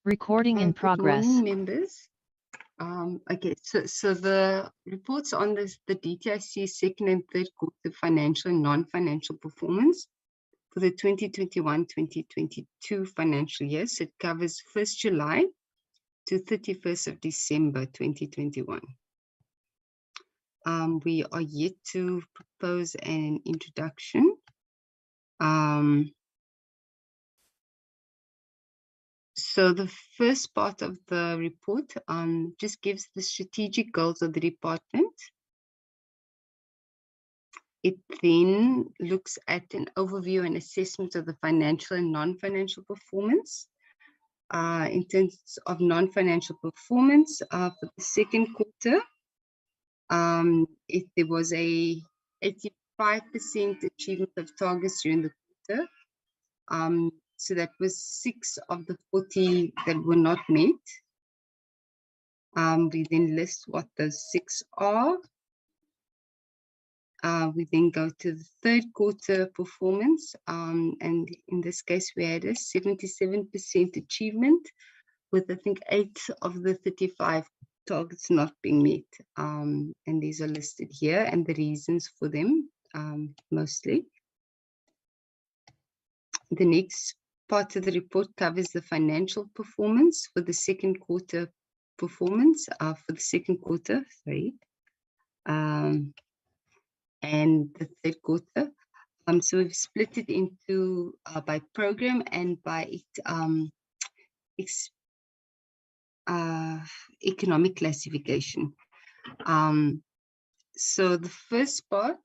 Recording in progress. Good morning, members. Okay, so the reports on the DTIC second and third quarter financial and non-financial performance for the 2021-2022 financial year. So it covers 1st July to 31st of December 2021. We are yet to propose an introduction. So the first part of the report just gives the strategic goals of the department. It then looks at an overview and assessment of the financial and non-financial performance. In terms of non-financial performance for the second quarter, there was a 85% achievement of targets during the quarter. So that was 6 of the 40 that were not met. We then list what those 6 are. We then go to the third quarter performance, and in this case we had a 77% achievement, with I think 8 of the 35 targets not being met, and these are listed here and the reasons for them mostly. The next part of the report covers the financial performance for the second quarter and the third quarter. So we've split it into by program and by economic classification. So the first part,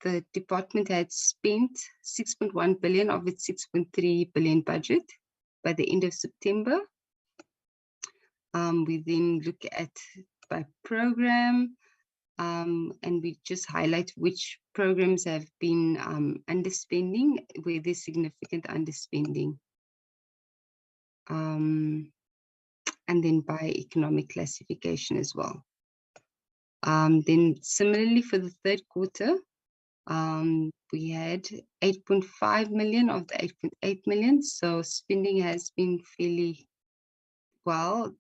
the department had spent 6.1 billion of its 6.3 billion budget by the end of September. We then look at by program, and we just highlight which programs have been underspending, where there's significant underspending. And then by economic classification as well. Then similarly for the third quarter, we had 8.5 million of the 8.8 million. So spending has been fairly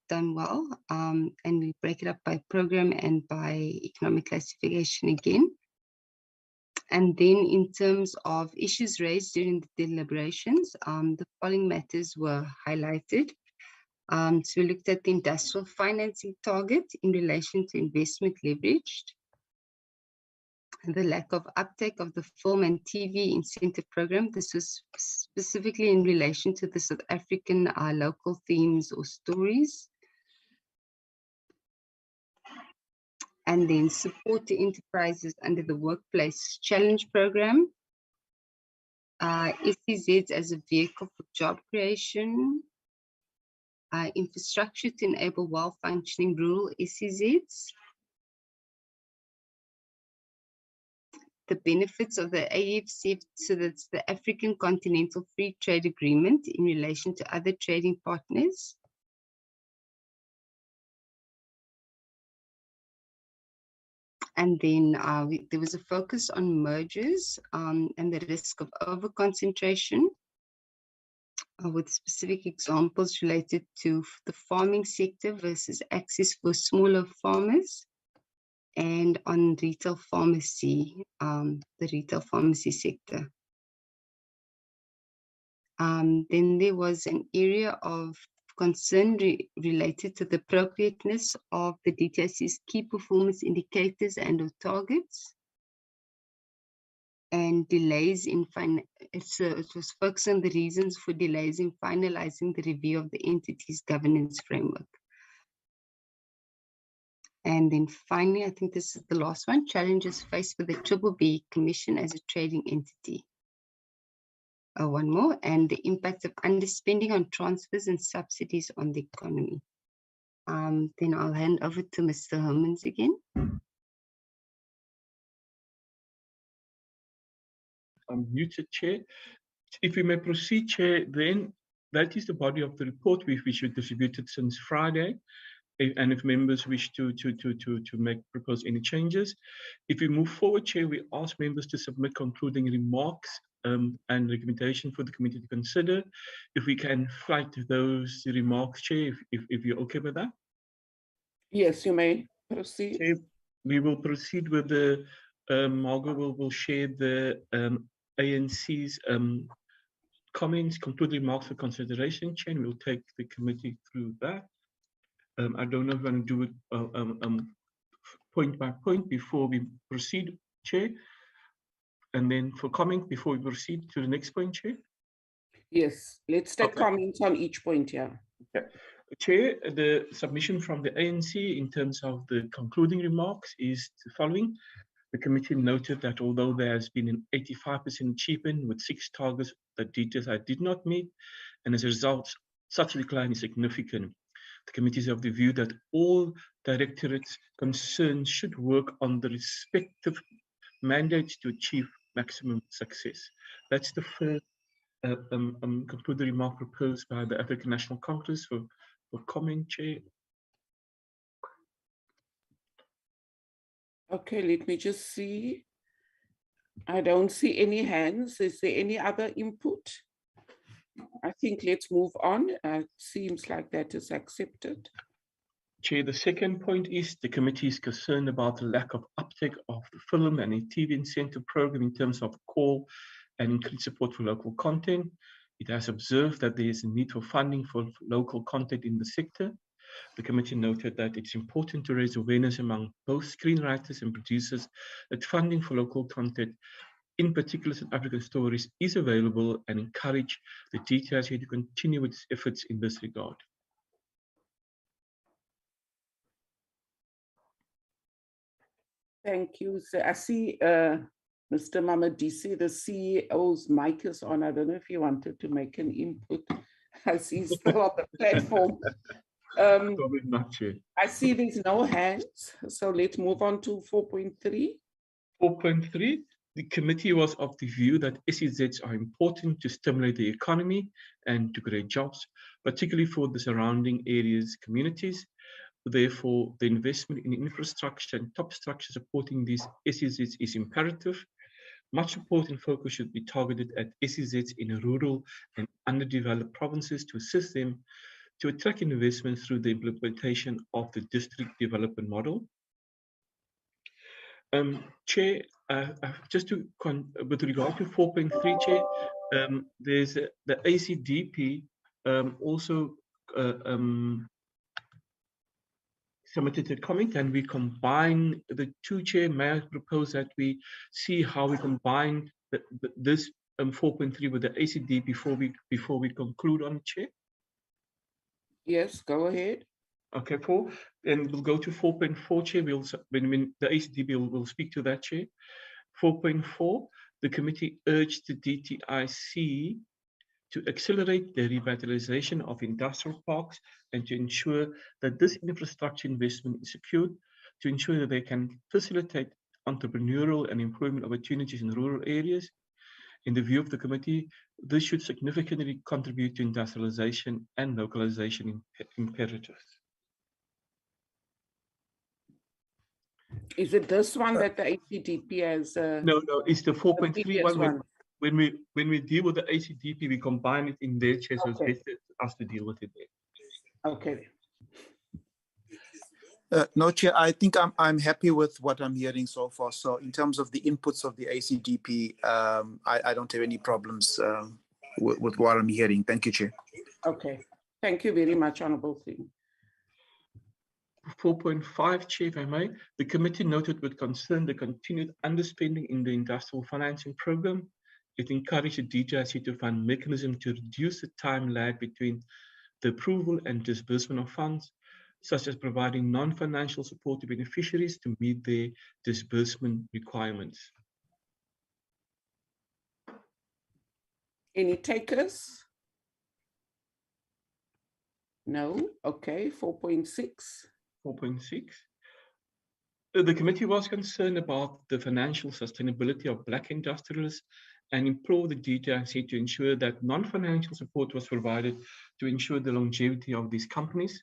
done well. And we break it up by program and by economic classification again. And then in terms of issues raised during the deliberations, the following matters were highlighted. So we looked at the industrial financing target in relation to investment leveraged, the lack of uptake of the film and TV incentive program. This was specifically in relation to the South African local themes or stories. And then support to enterprises under the Workplace Challenge program, SEZs as a vehicle for job creation, infrastructure to enable well-functioning rural SEZs, the benefits of the AFCF, so that's the African Continental Free Trade Agreement in relation to other trading partners, and then there was a focus on mergers and the risk of overconcentration, with specific examples related to the farming sector versus access for smaller farmers, and on retail pharmacy, the retail pharmacy sector. Then there was an area of concern related to the appropriateness of the DTIC's key performance indicators and or targets, and delays in it was focused on the reasons for delays in finalizing the review of the entity's governance framework. And then finally, I think this is the last one, challenges faced with the B Commission as a trading entity. One more, and the impact of underspending on transfers and subsidies on the economy. Then I'll hand over to Mr. Hermans again. I'm muted, Chair. If we may proceed, Chair, then that is the body of the report which we distributed since Friday. and if members wish to propose any changes. If we move forward, Chair, we ask members to submit concluding remarks and recommendation for the committee to consider. If we can flight those remarks, Chair, if you're okay with that. Yes, you may proceed. Chair, we will proceed with the, Margot will share the ANC's comments, concluding remarks for consideration, Chair, and we'll take the committee through that. I don't know if I'm going to do it point by point before we proceed, Chair. And then for comment before we proceed to the next point, Chair. Yes, let's take Okay. comments on each point here. Okay. Chair, the submission from the ANC in terms of the concluding remarks is the following. The committee noted that although there has been an 85% achievement with 6 targets that DTSI did not meet, and as a result, such a decline is significant. The committee is of the view that all directorates concerned should work on the respective mandates to achieve maximum success. That's the first concluding remark proposed by the African National Congress for comment, Chair. Okay, let me just see. I don't see any hands. Is there any other input? I think let's move on. Seems like that is accepted. Chair, the second point is the committee is concerned about the lack of uptake of the film and TV incentive program in terms of call and increased support for local content. It has observed that there is a need for funding for local content in the sector. The committee noted that it's important to raise awareness among both screenwriters and producers that funding for local content, in particular South African stories, is available, and encourage the DTIC to continue its efforts in this regard. Thank you. So I see Mr. Mamadisi, the CEO's mic is on. I don't know if you wanted to make an input. I see he's still on the platform. Probably not, Chair. I see there's no hands. So let's move on to 4.3. 4.3, the committee was of the view that SEZs are important to stimulate the economy and to create jobs, particularly for the surrounding areas, communities. Therefore, the investment in infrastructure and top structure supporting these SEZs is imperative. Much support and focus should be targeted at SEZs in rural and underdeveloped provinces to assist them to attract investment through the implementation of the district development model. Chair, just to with regard to 4.3, Chair, there's the ACDP also submitted a comment, and we combine the two, Chair. May I propose that we see how we combine this 4.3 with the ACD before we conclude on it, Chair? Yes, go ahead. Okay, 4, and we'll go to 4.4, Chair. When the ACDB will speak to that, Chair. 4.4, the committee urged the DTIC to accelerate the revitalization of industrial parks and to ensure that this infrastructure investment is secured, to ensure that they can facilitate entrepreneurial and employment opportunities in rural areas. In the view of the committee, this should significantly contribute to industrialization and localization imperatives. Is it this one that the ACDP has? No, it's the 4.3 one. one. When we deal with the ACDP, we combine it in their, Chair, so Okay. it's best for us to deal with it there. Okay. No, Chair, I think I'm happy with what I'm hearing so far. So in terms of the inputs of the ACDP, I don't have any problems with what I'm hearing. Thank you, Chair. Okay. Thank you very much, Honorable Thing. 4.5, Chair, if I may, the committee noted with concern the continued underspending in the industrial financing program. It encouraged the DTIC to find mechanisms to reduce the time lag between the approval and disbursement of funds, such as providing non-financial support to beneficiaries to meet their disbursement requirements. Any takers? No. Okay. 4.6. 4.6. The committee was concerned about the financial sustainability of Black industrialists and implored the DTIC to ensure that non-financial support was provided to ensure the longevity of these companies.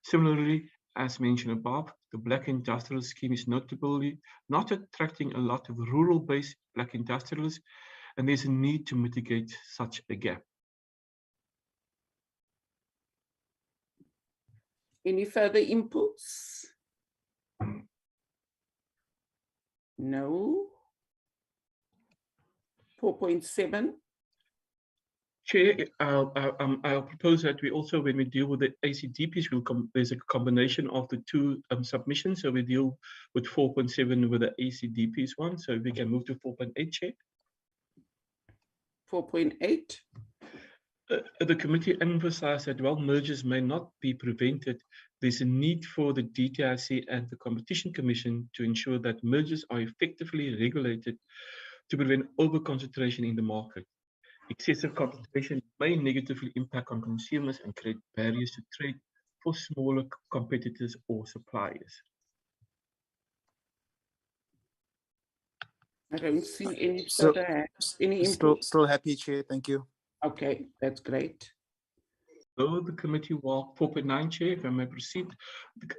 Similarly, as mentioned above, the Black Industrial Scheme is notably not attracting a lot of rural-based Black industrialists, and there's a need to mitigate such a gap. Any further inputs? No. 4.7. Chair, I'll propose that we also, when we deal with the ACDPs, there's a combination of the two submissions. So we deal with 4.7 with the ACDPs one. So we can move to 4.8, Chair. 4.8. The committee emphasized that while mergers may not be prevented, there's a need for the DTIC and the Competition Commission to ensure that mergers are effectively regulated to prevent over-concentration in the market. Excessive concentration may negatively impact on consumers and create barriers to trade for smaller competitors or suppliers. I don't see any So- further, any input. Still happy, Chair. Thank you. Okay, that's great. Although the committee 4.9, Chair, if I may proceed,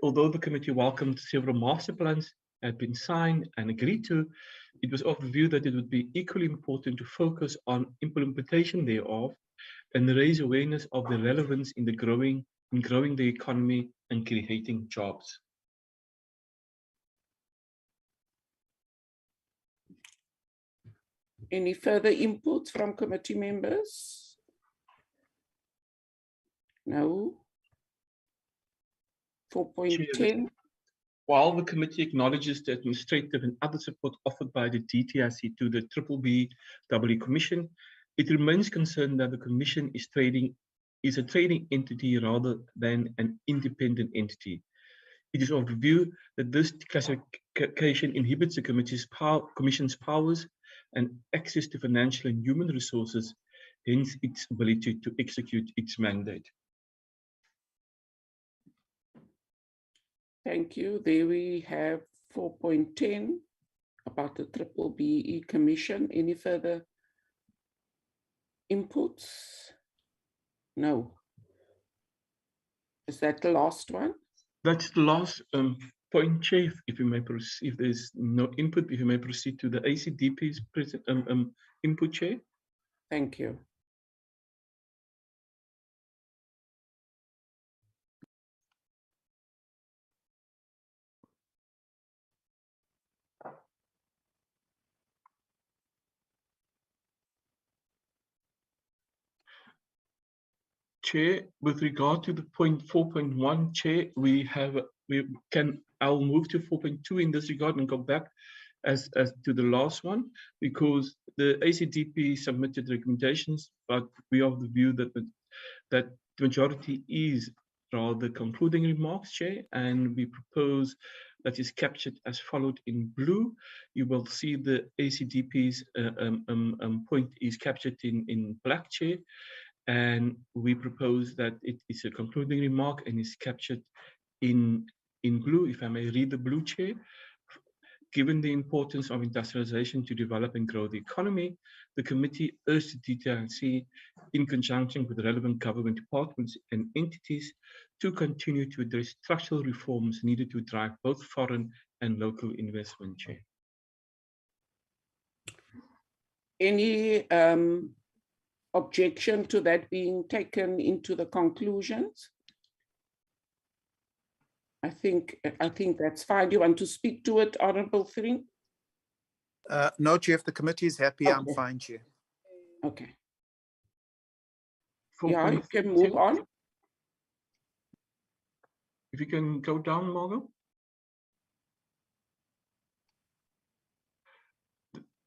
although the committee welcomed several master plans had been signed and agreed to, it was of the view that it would be equally important to focus on implementation thereof and raise awareness of the relevance in growing the economy and creating jobs. Any further inputs from committee members? No. 4.10. While the committee acknowledges the administrative and other support offered by the DTIC to the BBBEE Commission, it remains concerned that the Commission is a trading entity rather than an independent entity. It is of the view that this classification inhibits the Commission's powers and access to financial and human resources, hence its ability to execute its mandate. Thank you. There we have 4.10 about the BBBEE Commission. Any further inputs? No. Is that the last one? That's the last point, Chair. If you may proceed, if there's no input, if you may proceed to the ACDP's input, Chair. Thank you. Chair, with regard to the point 4.1, Chair, I'll move to 4.2 in this regard and go back as to the last one, because the ACDP submitted recommendations, but we are of the view that the majority is rather concluding remarks, Chair, and we propose that is captured as followed in blue. You will see the ACDP's point is captured in black, Chair, and we propose that it is a concluding remark and is captured in blue. If I may read the blue, Chair. Given the importance of industrialization to develop and grow the economy, the committee urged the DTIC, in conjunction with relevant government departments and entities, to continue to address structural reforms needed to drive both foreign and local investment, Chair. Any objection to that being taken into the conclusions? I think that's fine. You want to speak to it, Honorable Thring? No, Chair, if the committee is happy, I'm Okay. fine, Chair. Okay. 4.2. Yeah, you can move on. If you can go down, Margot.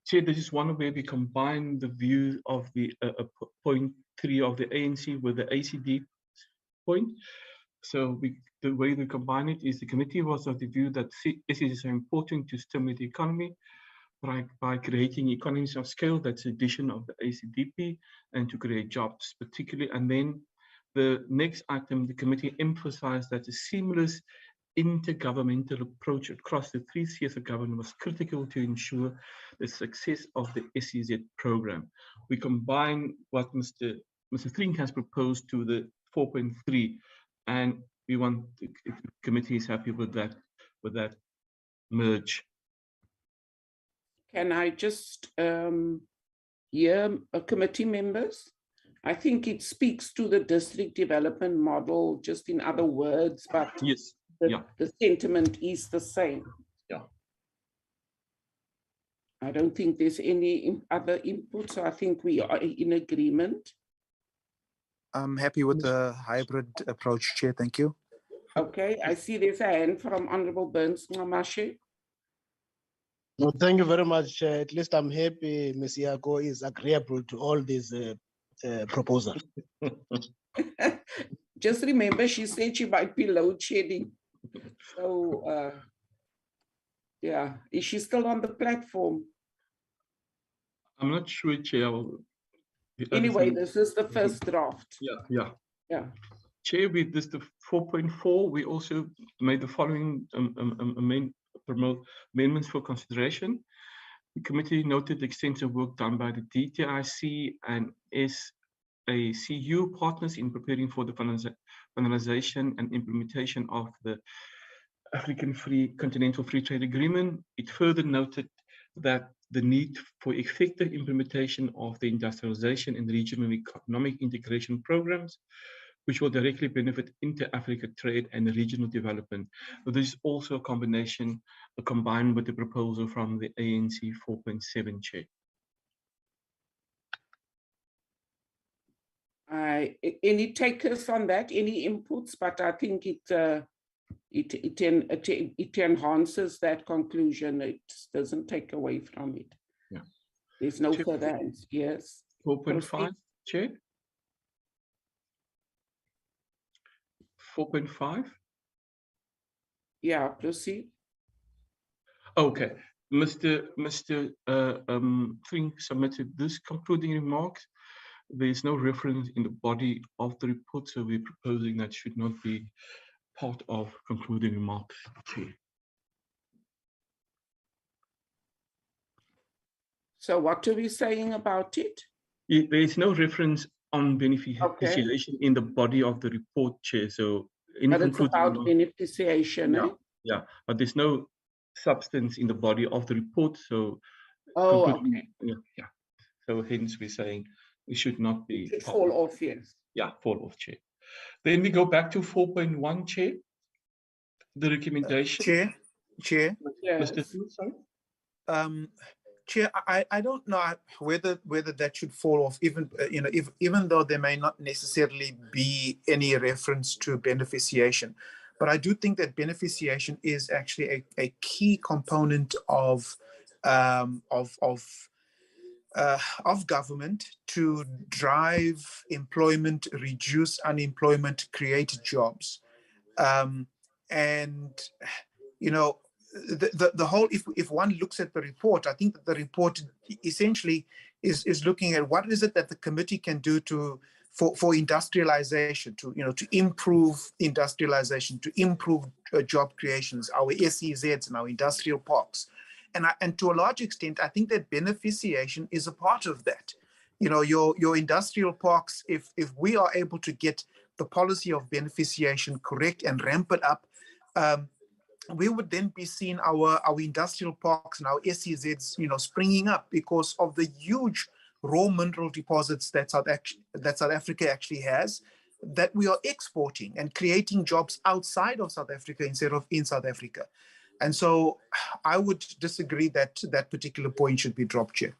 Chair, this is one where we combine the view of the point 3 of the ANC with the ACD point. So the way we combine it is the committee was of the view that this is important to stimulate the economy by creating economies of scale, that's the addition of the ACDP, and to create jobs particularly. And then the next item, the committee emphasized that a seamless intergovernmental approach across the 3 spheres of government was critical to ensure the success of the SEZ program. We combine what Mr. Thring has proposed to the 4.3, and we want the committee is happy with that merge. Can I just hear committee members? I think it speaks to the district development model, just in other words, but Yes. the sentiment is the same. Yeah. I don't think there's any other input, so I think we are in agreement. I'm happy with the hybrid approach, Chair. Thank you. Okay, I see there's a hand from Honorable Burns Ngamashe. No, thank you very much. At least I'm happy Ms. Yago is agreeable to all these proposals. Just remember, she said she might be load shedding. So, yeah, is she still on the platform? I'm not sure, Chair. Anyway, this is the first draft. Yeah. Chair, with this the 4.4, we also made the following amendments for consideration. The committee noted the extensive work done by the DTIC and SACU partners in preparing for the finalization and implementation of the African Continental Free Trade Agreement. It further noted that the need for effective implementation of the industrialization and regional economic integration programs, which will directly benefit inter-Africa trade and regional development. So this is also a combination, combined with the proposal from the ANC 4.7 Chair. Any takers on that? Any inputs? But I think it enhances that conclusion. It doesn't take away from it. Yeah. There's no Chair, further hands. Yes. 4.5, Chair. 4.5. Yeah, proceed. Okay. Mr. Fink submitted this concluding remarks. There is no reference in the body of the report, so we're proposing that should not be part of concluding remarks. So what are we saying about it? There is no reference on beneficiation in the body of the report, Chair. So in but it's about beneficiation, yeah, eh? Yeah, but there's no substance in the body of the report. So okay. Yeah. So hence we're saying it should not be. It should fall off, yes. Yeah, fall off, Chair. Then we go back to 4.1, Chair. The recommendation. Chair. Yes. Mr. Smith, sorry. Chair, I don't know whether that should fall off, even even though there may not necessarily be any reference to beneficiation, but I do think that beneficiation is actually a key component of government to drive employment, reduce unemployment, create jobs, and you know. The whole, if one looks at the report, I think that the report essentially is looking at what is it that the committee can do for industrialization, to improve industrialization, to improve job creations, our SEZs and our industrial parks, and to a large extent, I think that beneficiation is a part of that. Your industrial parks, if we are able to get the policy of beneficiation correct and ramp it up, we would then be seeing our industrial parks and our SEZs, springing up because of the huge raw mineral deposits that South Africa actually has, that we are exporting and creating jobs outside of South Africa instead of in South Africa. And so I would disagree that that particular point should be dropped, Chair.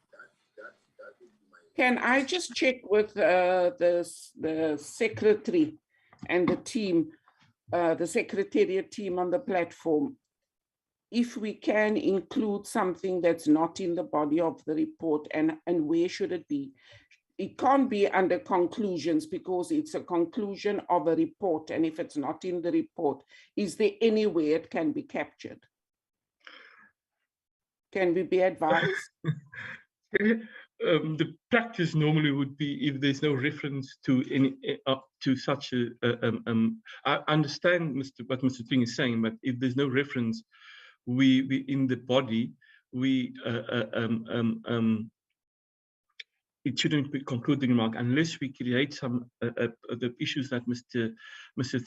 Can I just check with the secretary and the team, the secretariat team on the platform, if we can include something that's not in the body of the report, and where should it be? It can't be under conclusions because it's a conclusion of a report, and if it's not in the report, is there any way it can be captured? Can we be advised? The practice normally would be, if there's no reference to any to such a I understand what Mr. Ting is saying, but if there's no reference, we in the body we it shouldn't be concluding remark unless we create some the issues that Mr.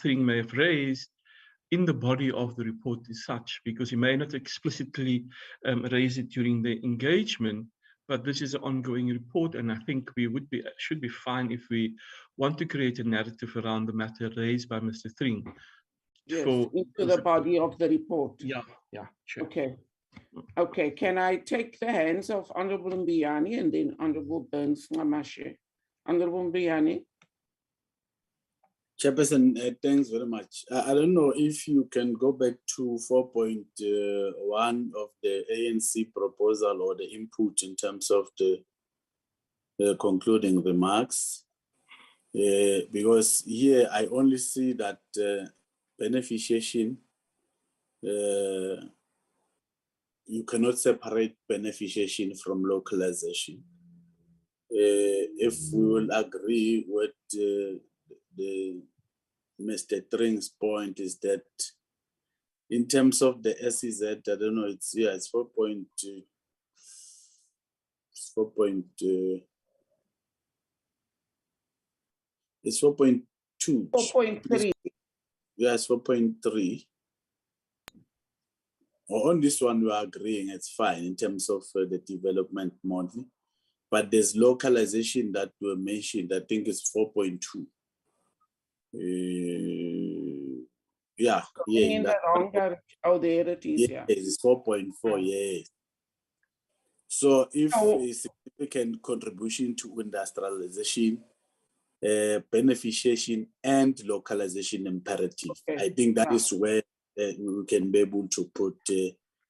Thring may have raised in the body of the report as such, because he may not explicitly raise it during the engagement, but this is an ongoing report, and I think we should be fine if we want to create a narrative around the matter raised by Mr. Thring. Yes, into the body of the report. Yeah, sure. Okay. Okay, can I take the hands of Honorable Mbiyani and then Honorable Burns Ngamashe? Honorable Mbiyani. Chairperson, thanks very much. I don't know if you can go back to 4.1 of the ANC proposal or the input in terms of the concluding remarks, because here I only see that beneficiation, you cannot separate beneficiation from localization. If we will agree with the Mr. Thring's point is that in terms of the SEZ, I don't know, it's 4.2. It's 4.2. It's 4.2. 4.3. Yes, 4.3. On this one, we are agreeing, it's fine in terms of the development model. But there's localization that were mentioned, I think it's 4.2. Yeah. In the wrong direction. Oh, there it is, yeah. It's 4.4, yes. So if a significant contribution to industrialization, beneficiation, and localization imperative, I think that is where we can be able to put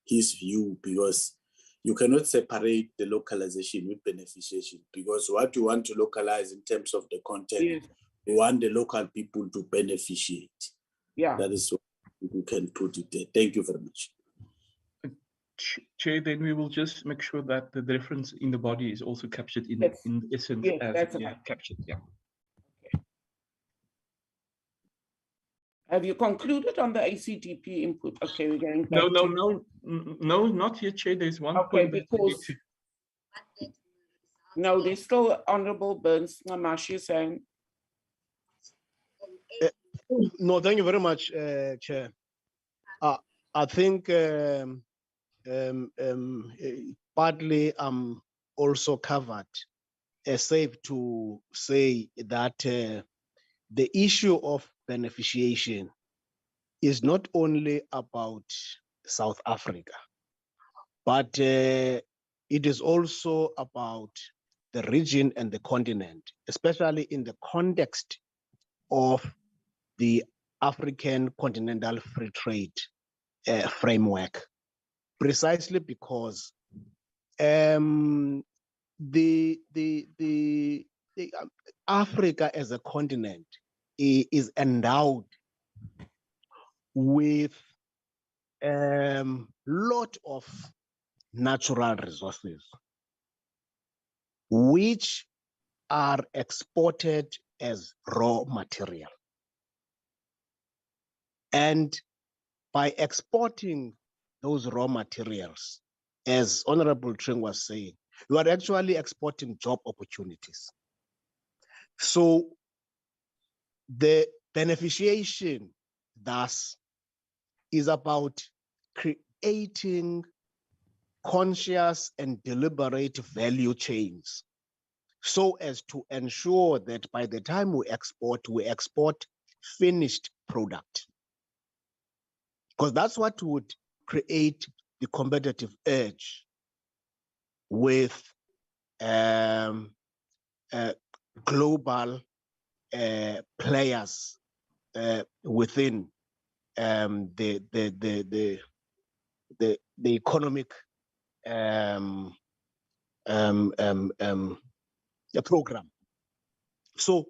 his view, because you cannot separate the localization with beneficiation, because what you want to localize in terms of the content, you want the local people to beneficiate. Yeah. That is what you can put it there. Thank you very much. Chair, then we will just make sure that the reference in the body is also captured in essence as captured. Yeah. Okay. Have you concluded on the ACTP input? Okay, we're going back. No, not yet, Chair. There's one point. Because no, there's still Honorable Burns Ngamashi saying. No, thank you very much, Chair. I think partly I'm also covered, safe to say that the issue of beneficiation is not only about South Africa, but it is also about the region and the continent, especially in the context of the African Continental Free Trade framework, precisely because Africa as a continent is endowed with lot of natural resources which are exported as raw material. And by exporting those raw materials, as Honorable Thring was saying, you are actually exporting job opportunities. So the beneficiation thus is about creating conscious and deliberate value chains so as to ensure that by the time we export finished product. Because that's what would create the competitive edge with global players within the economic program. So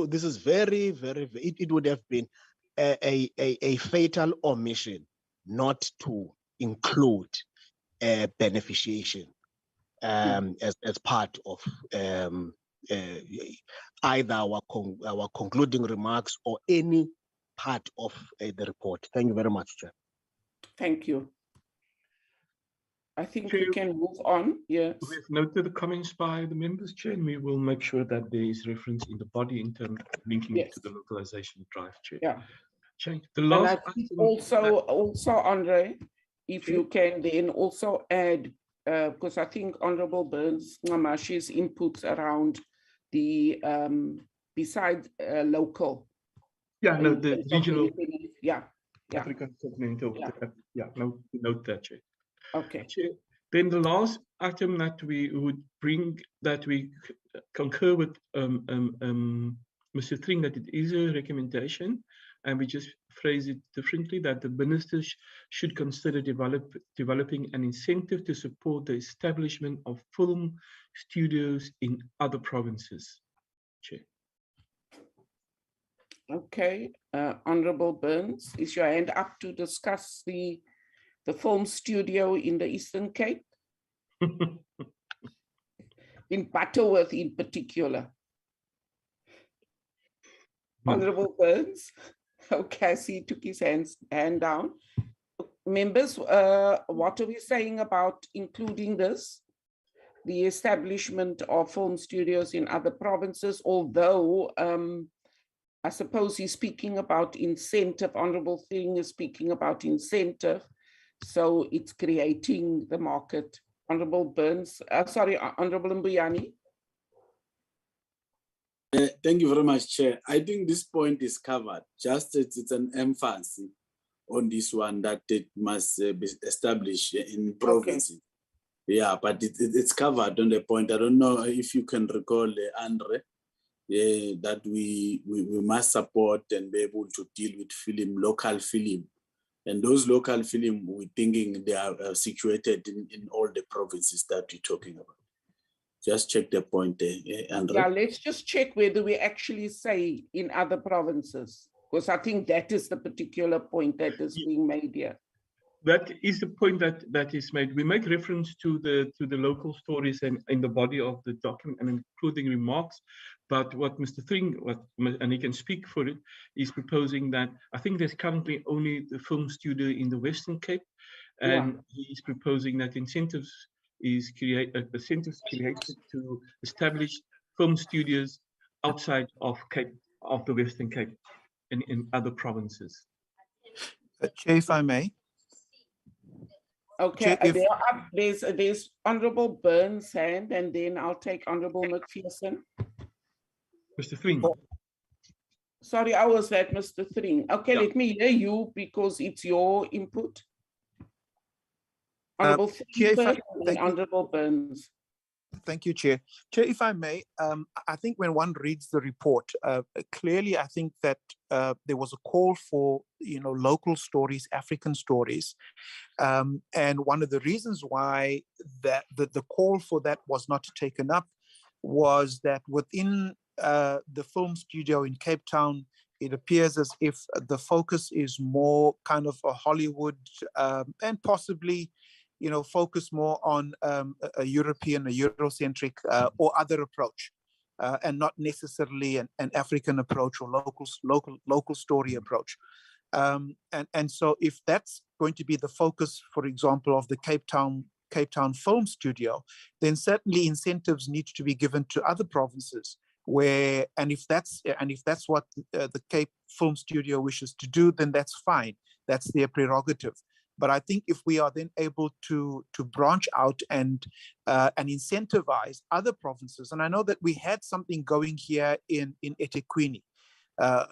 this is very, very, it would have been a fatal omission not to include beneficiation as part of either our concluding remarks or any part of the report. Thank you very much, Chair. Thank you. I think Chair, we can move on. Yes. we have noted the comments by the members, Chair, and we will make sure that there is reference in the body in terms of linking it to the localization drive, Chair. Yeah. Chair, the And last I think item also, Andre, if Chair? you can then also add, because I think Honorable Burns Ngamashi's inputs around the beside local. Yeah, no, in the terms of regional anything. Yeah. Yeah. African segmental. Yeah. Yeah, note that, Chair. Okay. Chair, then the last item that we would bring, that we concur with Mr. Thring, that it is a recommendation, and we just phrase it differently, that the ministers should consider developing an incentive to support the establishment of film studios in other provinces. Chair. Okay. Honorable Burns, is your hand up to discuss the film studio in the Eastern Cape? In Butterworth in particular. Honorable Burns. Okay, I see he took his hand down. Members, what are we saying about including this? The establishment of film studios in other provinces, although I suppose he's speaking about incentive. Honorable Thing is speaking about incentive. So it's creating the market. Honorable Burns, sorry, Honorable Mbuyani. Thank you very much, Chair. I think this point is covered. Just it's an emphasis on this one that it must be established in provinces. Okay. Yeah, but it's covered on the point. I don't know if you can recall, Andre, that we must support and be able to deal with film, local film. And those local film, we're thinking they are situated in all the provinces that we're talking about. Just check the point there, Andre. Yeah, let's just check whether we actually say in other provinces, because I think that is the particular point that is being made here. That is the point that is made. We make reference to the local stories and in the body of the document and including remarks. But what Mr. Thring, and he can speak for it, is proposing that I think there's currently only the film studio in the Western Cape, and he is proposing that incentives created to establish film studios outside of the Western Cape and in other provinces. Chair, if I may. Okay, there's Honorable Burns' hand, and then I'll take Honorable McPherson. Mr. Thring. Sorry, I was at Mr. Thring. Okay, let me hear you because it's your input. Honorable Chair, and Honorable Burns. Thank you, Chair. Chair, if I may, I think when one reads the report, clearly I think that there was a call for, local stories, African stories. And one of the reasons why the call for that was not taken up was that within the film studio in Cape Town, it appears as if the focus is more kind of a Hollywood and possibly focus more on a European, a Eurocentric or other approach, and not necessarily an African approach or local story approach. And so if that's going to be the focus, for example, of the Cape Town Film Studio, then certainly incentives need to be given to other provinces and if that's what the Cape Film Studio wishes to do, then that's fine. That's their prerogative. But I think if we are then able to branch out and incentivize other provinces, and I know that we had something going here in eThekwini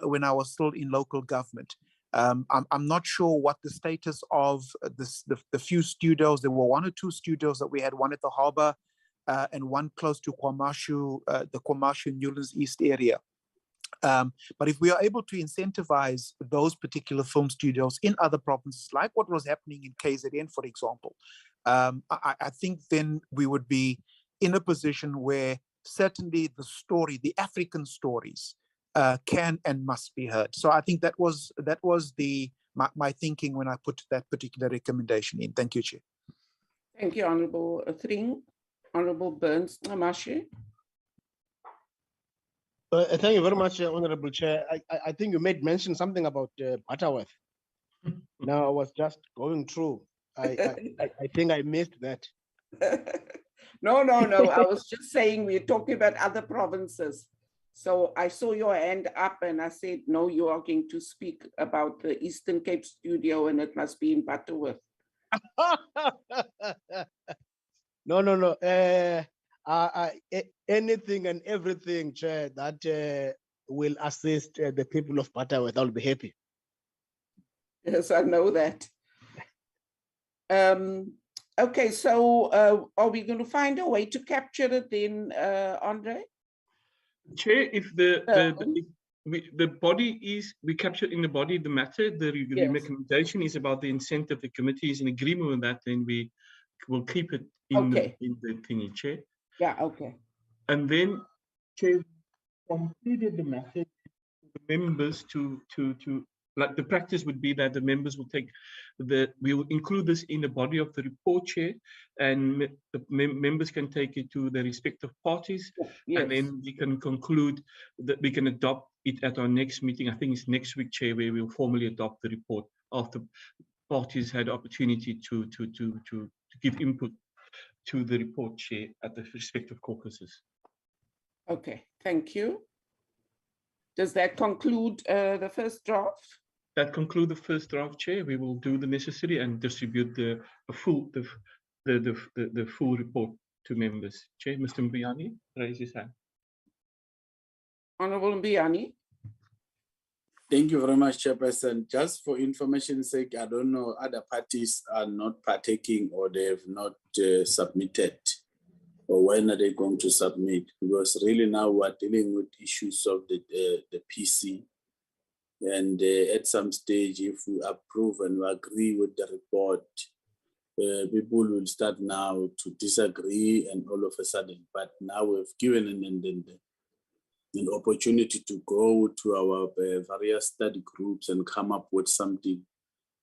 when I was still in local government. I'm not sure what the status of the few studios. There were one or two studios that we had, one at the harbour and one close to KwaMashu, the KwaMashu Newlands East area. But if we are able to incentivize those particular film studios in other provinces, like what was happening in KZN, for example, I think then we would be in a position where certainly the African stories can and must be heard. So I think that was my thinking when I put that particular recommendation in. Thank you, Chair. Thank you, Honourable Thring. Honourable Burns Ngamashi. Thank you very much, Honourable Chair. I think you made mention something about Butterworth. Now I was just going through I think I missed that. No, I was just saying we're talking about other provinces. So I saw your hand up and I said, no, you are going to speak about the Eastern Cape studio and it must be in Butterworth. No. Anything and everything, Chair, that will assist the people of Butterworth, I'll be happy. Yes, I know that. Okay, so are we going to find a way to capture it then, Andre? Chair, if the body is, we capture in the body the matter, the Yes. recommendation is about the incentive, the committee is in agreement with that, then we will keep it in the thingy, Chair. Yeah, okay. And then, Chair, completed the matter to the members to like the practice would be that the members will take we will include this in the body of the report, Chair, and the members can take it to the respective parties, and then we can conclude that we can adopt it at our next meeting. I think it's next week, Chair, where we'll formally adopt the report after parties had opportunity to give input to the report, Chair, at the respective caucuses. Okay, thank you. Does that conclude the first draft? That concludes the first draft, Chair. We will do the necessary and distribute the full report to members. Chair, Mr. Mbiani, raise his hand. Honorable Mbiani. Thank you very much, Chairperson. Just for information's sake, I don't know, other parties are not partaking or they have not submitted, or when are they going to submit? Because really now we're dealing with issues of the PC. And at some stage, if we approve and we agree with the report, people will start now to disagree and all of a sudden. But now we've given an opportunity to go to our various study groups and come up with something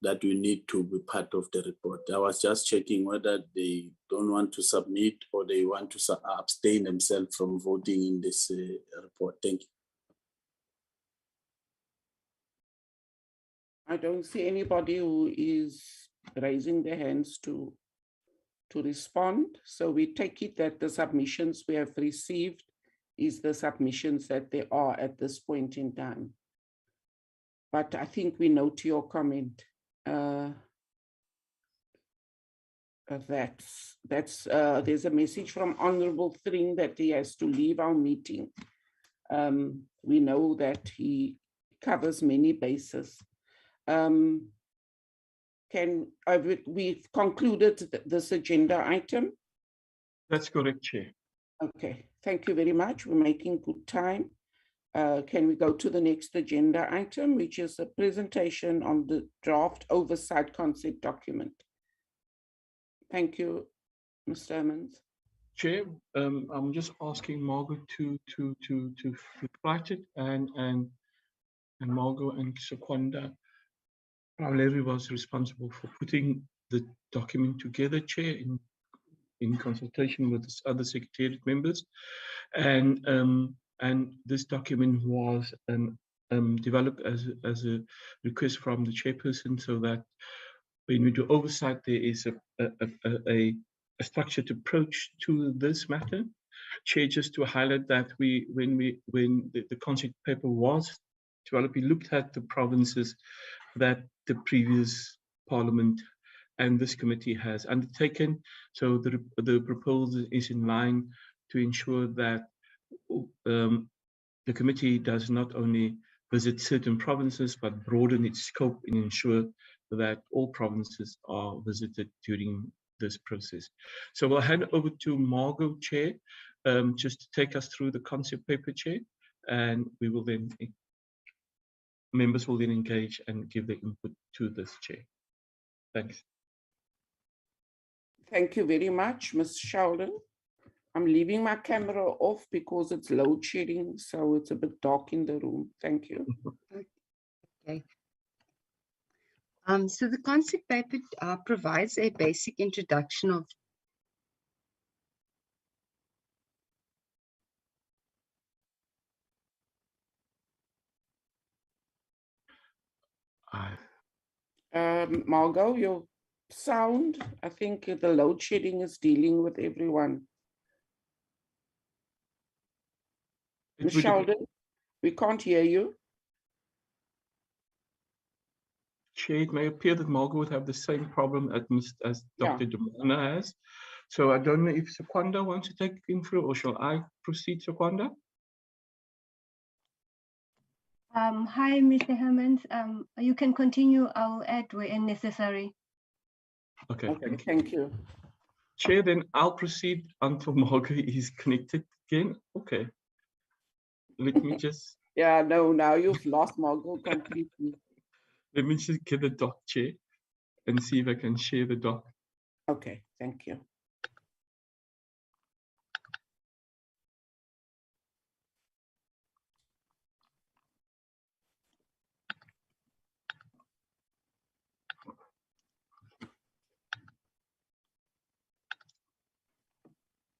that we need to be part of the report. I was just checking whether they don't want to submit or they want to abstain themselves from voting in this report. Thank you. I don't see anybody who is raising their hands to respond. So we take it that the submissions we have received is the submissions that there are at this point in time. But I think we note your comment. There's a message from Honorable Thring that he has to leave our meeting. We know that he covers many bases. We've concluded this agenda item? That's correct, Chair. Okay, thank you very much. We're making good time. Can we go to the next agenda item, which is a presentation on the draft oversight concept document? Thank you, Mr. Emmons. Chair, I'm just asking Margaret to write it, and Margot and Sequanda. Larry was responsible for putting the document together, Chair, in consultation with other secretariat members, and this document was developed as a request from the chairperson, so that when we do oversight, there is a structured approach to this matter. Chair, just to highlight that when the concept paper was developed, we looked at the provinces that the previous Parliament and this committee has undertaken. So the proposal is in line to ensure that the committee does not only visit certain provinces, but broaden its scope and ensure that all provinces are visited during this process. So I'll hand over to Margot, Chair, just to take us through the concept paper, Chair, and we will then, members will then engage and give their input to this, Chair. Thanks. Thank you very much, Ms. Sheldon. I'm leaving my camera off because it's load shedding, so it's a bit dark in the room. Thank you. Okay. So the concept paper provides a basic introduction of Margot, Sound, I think the load shedding is dealing with everyone. It would- Sheldon, we can't hear you. Chair, it may appear that Margot would have the same problem as Yeah. Dr. Dumana has. So I don't know if Sekwanda wants to take info, or shall I proceed, Sekwanda? Hi, Mr. Hermans. You can continue. I'll add where necessary. Okay, Okay, thank you. thank you. Chair, then I'll proceed until Margot is connected again. Okay. Let me just Yeah, no, now you've lost Margot completely. let me just get the doc, Chair, and see if I can share the doc. Okay, thank you.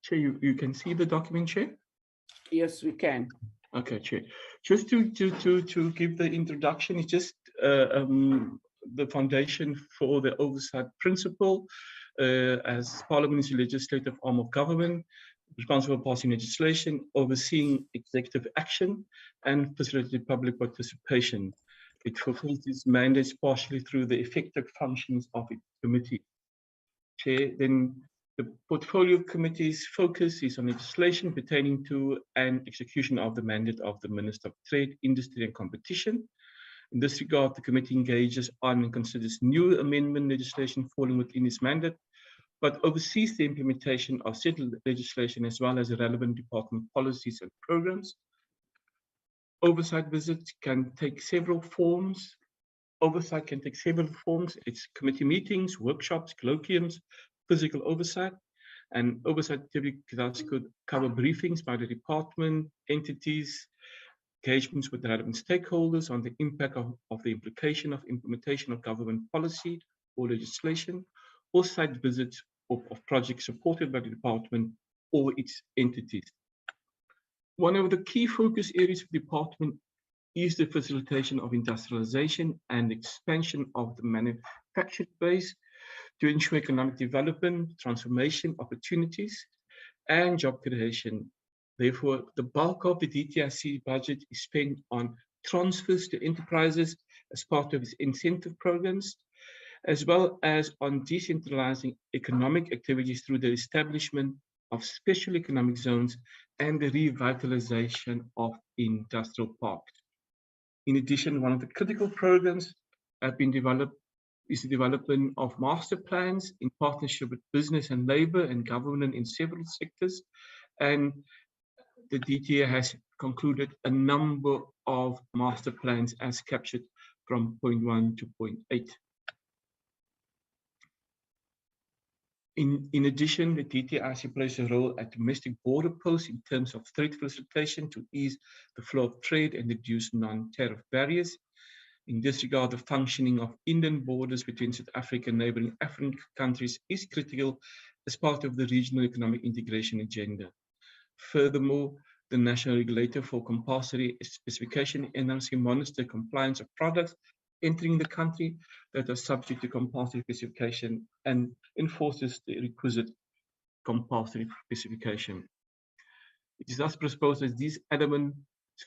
Chair, you can see the document, Chair? Yes, we can. Okay, Chair. Just to give the introduction, it's just the foundation for the oversight principle as Parliament is the legislative arm of government, responsible for passing legislation, overseeing executive action, and facilitating public participation. It fulfills its mandates partially through the effective functions of its committee. Chair, then the portfolio committee's focus is on legislation pertaining to and execution of the mandate of the Minister of Trade, Industry and Competition. In this regard, the committee engages on and considers new amendment legislation falling within its mandate, but oversees the implementation of settled legislation as well as relevant department policies and programs. Oversight visits can take several forms. Oversight can take several forms. It's committee meetings, workshops, colloquiums, physical oversight, and oversight activities could cover briefings by the department, entities, engagements with the relevant stakeholders on the impact of the implication of implementation of government policy or legislation, or site visits of projects supported by the department or its entities. One of the key focus areas of the department is the facilitation of industrialization and expansion of the manufacturing base to ensure economic development, transformation, opportunities, and job creation. Therefore, the bulk of the DTIC budget is spent on transfers to enterprises as part of its incentive programs, as well as on decentralizing economic activities through the establishment of special economic zones and the revitalization of industrial parks. In addition, one of the critical programs have been developed is the development of master plans in partnership with business and labor and government in several sectors. And the DTA has concluded a number of master plans as captured from point 1 to point 8. In addition, the DTIC plays a role at domestic border posts in terms of trade facilitation to ease the flow of trade and reduce non-tariff barriers. In this regard, the functioning of Indian borders between South Africa and neighboring African countries is critical as part of the regional economic integration agenda. Furthermore, the National Regulator for Compulsory Specification NRC monitors compliance of products entering the country that are subject to compulsory specification and enforces the requisite compulsory specification. It is thus proposed that these elements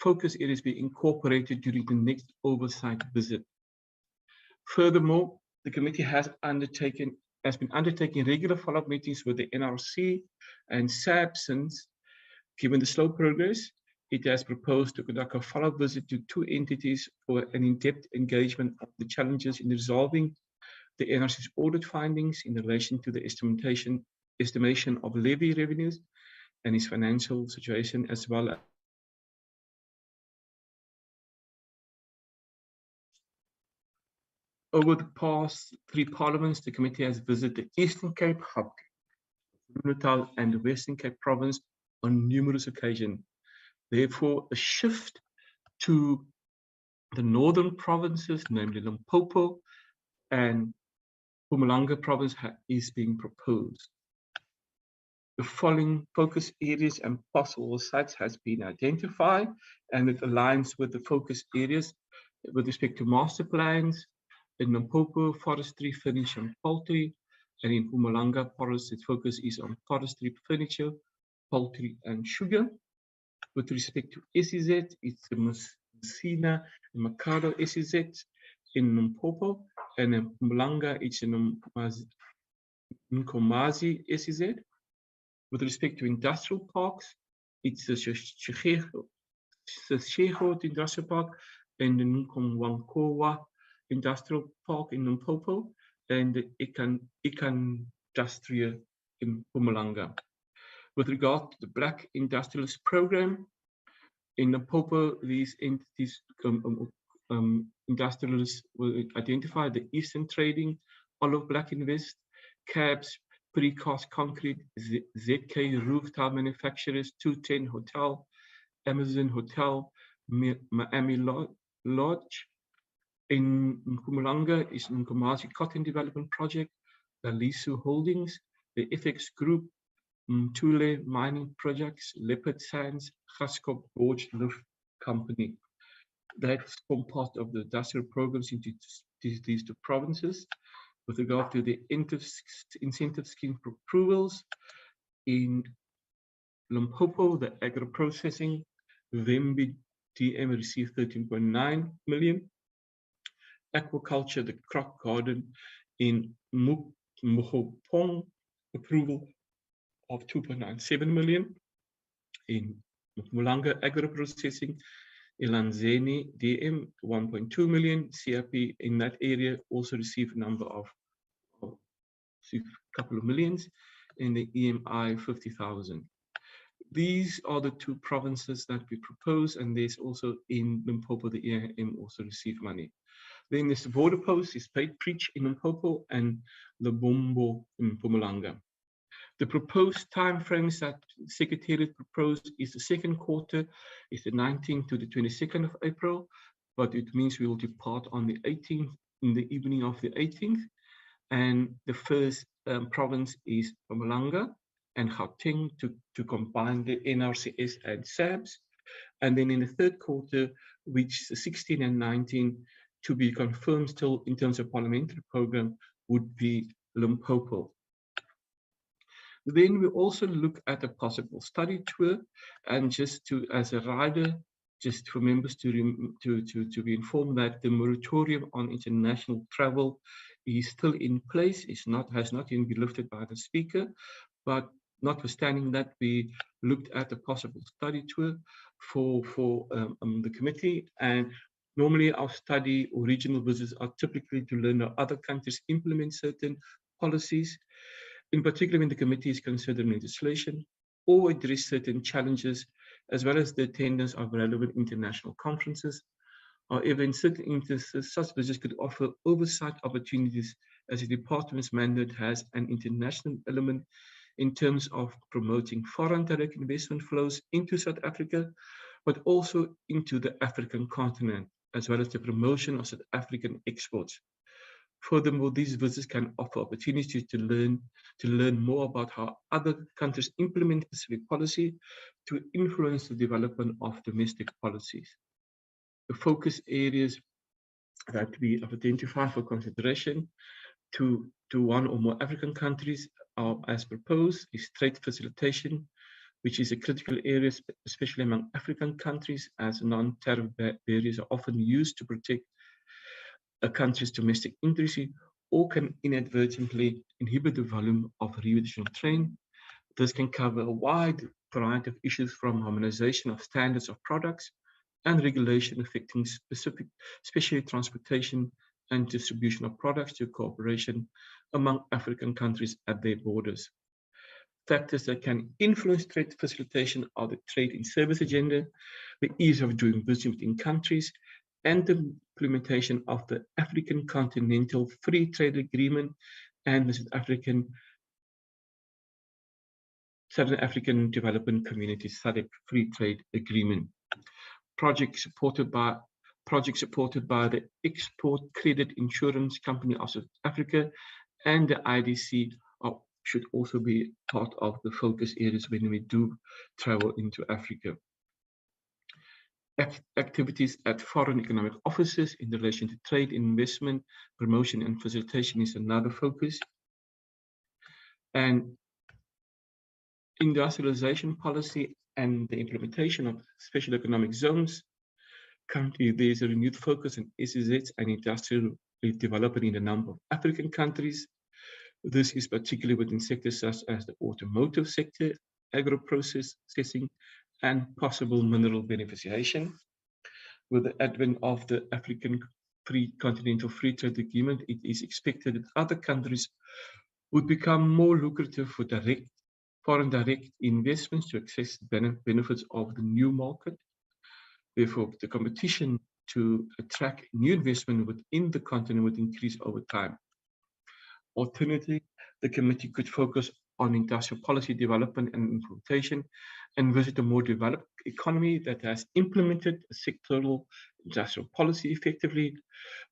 focus areas be incorporated during the next oversight visit. Furthermore, the committee has been undertaking regular follow-up meetings with the NRC and SAB since, given the slow progress, it has proposed to conduct a follow-up visit to 2 entities for an in-depth engagement of the challenges in resolving the NRC's audit findings in relation to the estimation of levy revenues and its financial situation, as well as over the past 3 parliaments, the committee has visited the Eastern Cape, Natal, and the Western Cape province on numerous occasions. Therefore, a shift to the northern provinces, namely Limpopo and Mpumalanga province, is being proposed. The following focus areas and possible sites has been identified, and it aligns with the focus areas with respect to master plans, In Limpopo, forestry, furniture, and poultry. And in Mpumalanga, its focus is on forestry, furniture, poultry, and sugar. With respect to SEZ, it's the Messina and Mercado SEZ in Limpopo, and in Mpumalanga, it's in Nkomazi SEZ. With respect to industrial parks, it's the Shego Industrial Park and the Nkomwankowa Industrial Park in Limpopo, and the Ikan Industria in Mpumalanga. With regard to the Black Industrialist Program, in Limpopo, these entities, industrialists will identify the Eastern Trading, Olive Black Invest, CABS, Precast Concrete, ZK Roof Tile Manufacturers, 210 Hotel, Amazon Hotel, Miami Lodge. In Mpumalanga is Nkomazi Cotton Development Project, the Lisu Holdings, the FX Group, Mtule Mining Projects, Leopard Sands, Gaskop Gorge Lift Company. That's form part of the industrial programs into these two provinces. With regard to the incentive scheme approvals, in Limpopo, the agro-processing, Vembi DM received 13.9 million. Aquaculture, the crop garden in Mokopong, approval of 2.97 million. In Mpumalanga, agro-processing, Ilanzeni DM 1.2 million. CIP in that area also received a number of a couple of millions. In the EMI 50,000. These are the two provinces that we propose, and there's also in Limpopo the EIM also received money. Then there's the border post, is paid preach in Limpopo and the Bombo in Mpumalanga. The proposed timeframes that the Secretariat proposed is the second quarter, is the 19th to the 22nd of April, but it means we will depart on the 18th, in the evening of the 18th. And the first province is Mpumalanga and Gauteng to combine the NRCS and SABS. And then in the third quarter, which is 16 and 19, to be confirmed still in terms of parliamentary program, would be Limpopo. Then we also look at a possible study tour, and just to, as a rider, just for members to be informed that the moratorium on international travel is still in place. Has not even been lifted by the speaker, but notwithstanding that, we looked at a possible study tour for the committee. And normally our study or regional visits are typically to learn how other countries implement certain policies, in particular when the committee is considering legislation or address certain challenges, as well as the attendance of relevant international conferences. However, in certain instances, such visits could offer oversight opportunities, as the department's mandate has an international element in terms of promoting foreign direct investment flows into South Africa, but also into the African continent, as well as the promotion of South African exports. Furthermore, these visits can offer opportunities to learn more about how other countries implement specific policy to influence the development of domestic policies. The focus areas that we have identified for consideration to one or more African countries are, as proposed, is trade facilitation, which is a critical area, especially among African countries, as non-tariff barriers are often used to protect a country's domestic industry or can inadvertently inhibit the volume of regional trade. This can cover a wide variety of issues, from harmonization of standards of products and regulation affecting especially transportation and distribution of products, to cooperation among African countries at their borders. Factors that can influence trade facilitation are the trade and service agenda, the ease of doing business within countries, and the implementation of the African Continental Free Trade Agreement and the Southern African Development Community SADC Free Trade Agreement. Projects supported by the Export Credit Insurance Company of South Africa and the IDC should also be part of the focus areas when we do travel into Africa. Activities at foreign economic offices in relation to trade, investment, promotion, and facilitation is another focus. And industrialization policy and the implementation of special economic zones. Currently, there is a renewed focus on SEZs and industrial development in a number of African countries. This is particularly within sectors such as the automotive sector, agro-processing, and possible mineral beneficiation. With the advent of the African Continental Free Trade Agreement, it is expected that other countries would become more lucrative for foreign direct investments to access the benefits of the new market. Therefore, the competition to attract new investment within the continent would increase over time. Alternatively, the committee could focus on industrial policy development and implementation and visit a more developed economy that has implemented a sectoral industrial policy effectively.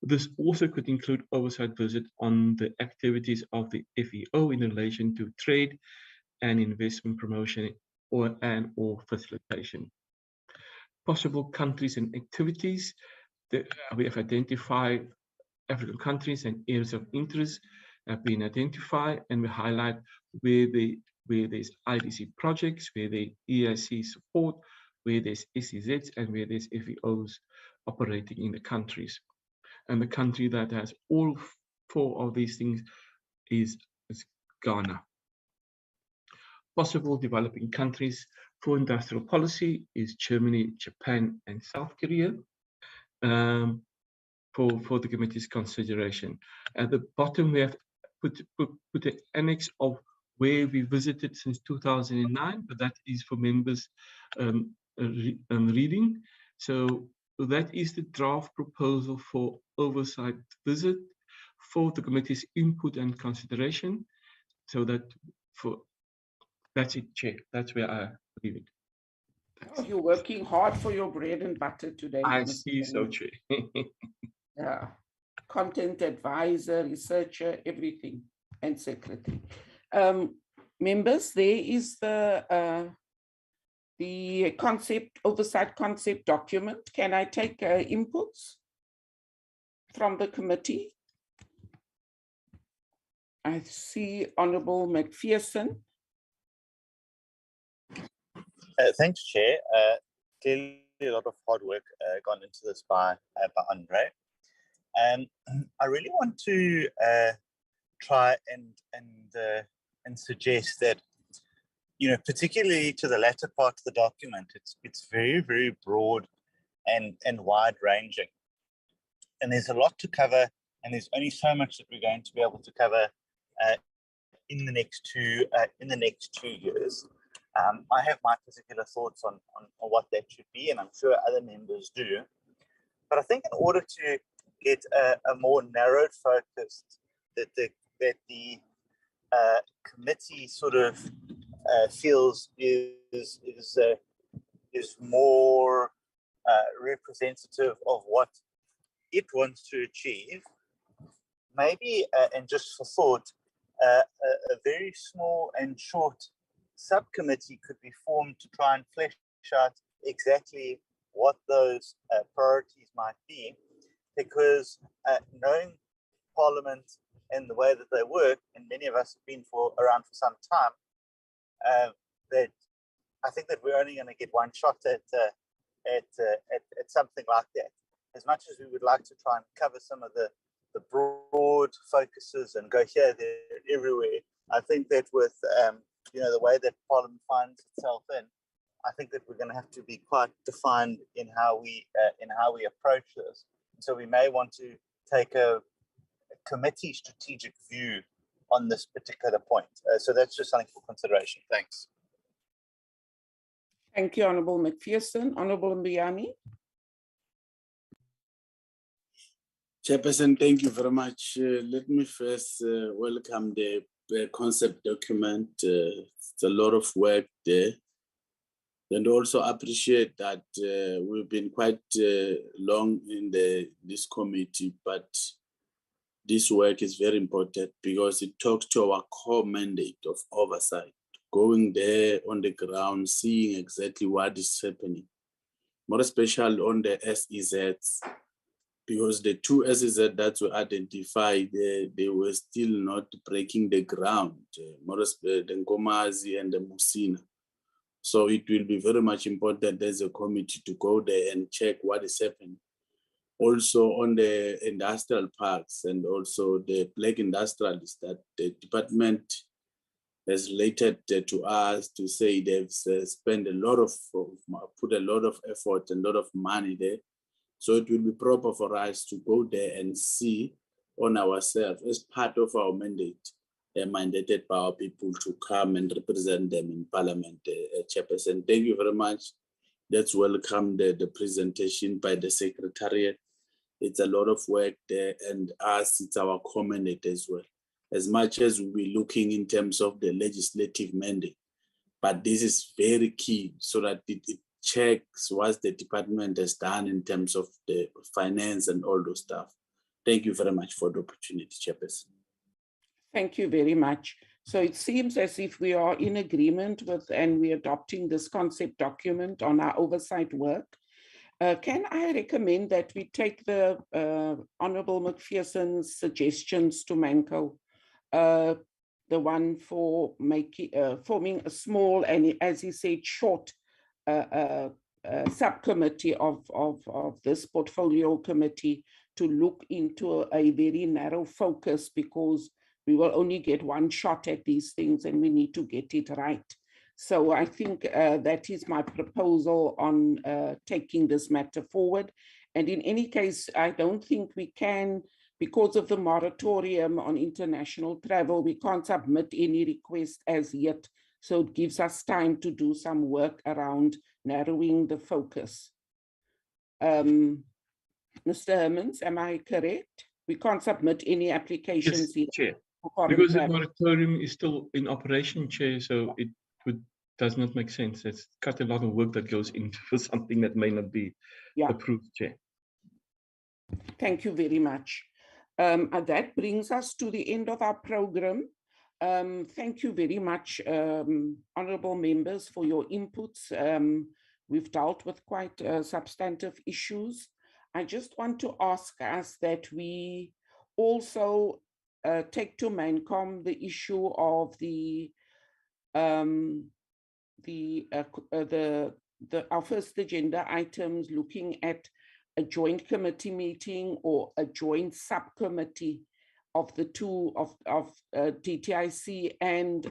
This also could include oversight visit on the activities of the FEO in relation to trade and investment promotion or facilitation. Possible countries and activities that we have identified. African countries and areas of interest have been identified, and we highlight where there's IDC projects, where there's EIC support, where there's SEZs, and where there's FEOs operating in the countries. And the country that has all four of these things is Ghana. Possible developing countries for industrial policy is Germany, Japan, and South Korea. For the committee's consideration. At the bottom, we have put an annex of where we visited since 2009, but that is for members reading. So that is the draft proposal for oversight visit for the committee's input and consideration. So that's it, Chair. That's where I leave it. Oh, you're working hard for your bread and butter today. I see so, Chair. Yeah, content advisor, researcher, everything, and secretary. Members, there is the oversight concept document. Can I take inputs from the committee? I see Honourable McPherson. Thanks, Chair. Clearly a lot of hard work gone into this by Andre. I really want to try and suggest that, particularly to the latter part of the document, it's very, very broad and wide ranging, and there's a lot to cover, and there's only so much that we're going to be able to cover in the next 2 years. I have my particular thoughts on what that should be, and I'm sure other members do. But I think in order to get a more narrowed focus that the committee sort of feels is more representative of what it wants to achieve, maybe, and just for thought, a very small and short subcommittee could be formed to try and flesh out exactly what those priorities might be, because knowing Parliament and the way that they work, and many of us have been around for some time, that I think that we're only going to get one shot at something like that. As much as we would like to try and cover some of the broad focuses and go here, there, everywhere, I think that with the way that Parliament finds itself in, I think that we're going to have to be quite defined in how we approach this. So we may want to take a committee strategic view on this particular point. So that's just something for consideration. Thanks. Thank you, Honourable McPherson. Honourable Mbiani. Chairperson, thank you very much. Let me first welcome the concept document. It's a lot of work there. And also appreciate that we've been quite long in this committee, but this work is very important because it talks to our core mandate of oversight, going there on the ground, seeing exactly what is happening. more especially on the SEZs, because the two SEZ that were identified, they were still not breaking the ground, the Nkomazi and the Musina. So it will be very much important as a committee to go there and check what is happening. Also on the industrial parks and also the black industrialists that the department has related to us to say they've spent a lot of, put a lot of effort and a lot of money there. So it will be proper for us to go there and see on ourselves as part of our mandate, mandated by our people to come and represent them in Parliament, Chairperson. Thank you very much. Let's welcome the presentation by the Secretariat. It's a lot of work there, and us, it's our mandate as well. As much as we're looking in terms of the legislative mandate, but this is very key so that it checks what the department has done in terms of the finance and all those stuff. Thank you very much for the opportunity, Chairperson. Thank you very much. So it seems as if we are in agreement with, and we're adopting this concept document on our oversight work. Can I recommend that we take the Honourable McPherson's suggestions to Manco, the one for making forming a small and, as he said, short subcommittee of this portfolio committee to look into a very narrow focus, because we will only get one shot at these things and we need to get it right. So I think that is my proposal on taking this matter forward. And in any case, I don't think we can, because of the moratorium on international travel, we can't submit any request as yet. So it gives us time to do some work around narrowing the focus. Mr. Hermans, am I correct? We can't submit any applications. Yes, Chair. Because the moratorium is still in operation, Chair, so it does not make sense. It's cut a lot of work that goes into something that may not be approved, Chair. Thank you very much. That brings us to the end of our program. Thank you very much, honourable members, for your inputs. We've dealt with quite substantive issues. I just want to ask us that we also take to MANCOM the issue of our first agenda items, looking at a joint committee meeting or a joint subcommittee of the two of DTIC and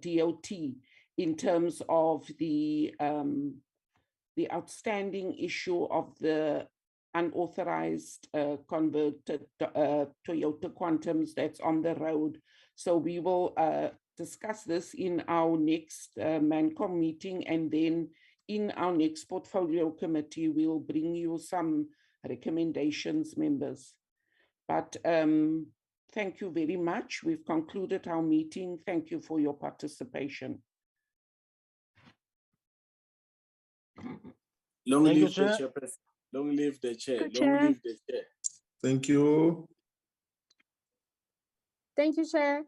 DOT in terms of the outstanding issue of the unauthorized converted Toyota Quantums that's on the road. So we will discuss this in our next MANCOM meeting, and then in our next portfolio committee, we'll bring you some recommendations, members. But thank you very much. We've concluded our meeting. Thank you for your participation. Long live the chairperson. Long live the chair. Long live the chair. Thank you. Thank you, Chair.